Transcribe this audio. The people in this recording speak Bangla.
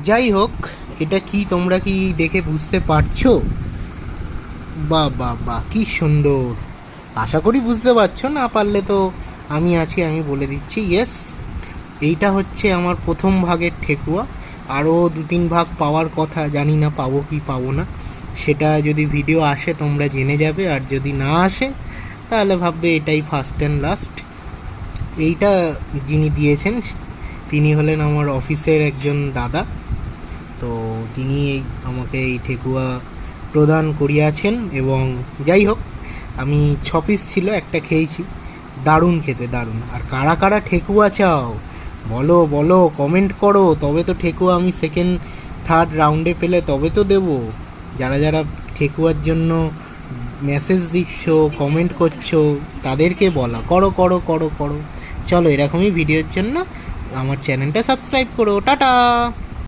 যাই হোক, এটা কি তোমরা কি দেখে বুঝতে পারছো? বাহ বাহ বাহ, কি সুন্দর! আশা করি বুঝতে পারছো, না পারলে তো আমি আছি, আমি বলে দিচ্ছি। ইয়েস, এইটা হচ্ছে আমার প্রথম ভাগের ঠেকুয়া। আরও 2-3 ভাগ পাওয়ার কথা, জানি না পাবো কি পাবো না। সেটা যদি ভিডিও আসে তোমরা জেনে যাবে, আর যদি না আসে তাহলে ভাববে এটাই ফার্স্ট অ্যান্ড লাস্ট। এইটা যিনি দিয়েছেন তিনি হলেন আমার অফিসের একজন দাদা। তো তিনি আমাকে এই ঠেকুয়া প্রদান করিয়াছেন। এবং যাই হোক, আমি 6 পিস ছিল, একটা খেয়েছি। দারুণ খেতে, দারুণ। আর কারা কারা ঠেকুয়া চাও বলো বলো, কমেন্ট করো, তবে তো ঠেকুয়া আমি সেকেন্ড থার্ড রাউন্ডে পেলে তবে তো দেবো। যারা যারা ঠেকুয়ার জন্য মেসেজ দিচ্ছ, কমেন্ট করছো, তাদেরকে বলা, করো করো করো করো। চলো, এরকমই ভিডিওর জন্য আমার চ্যানেলটা সাবস্ক্রাইব করো। টাটা।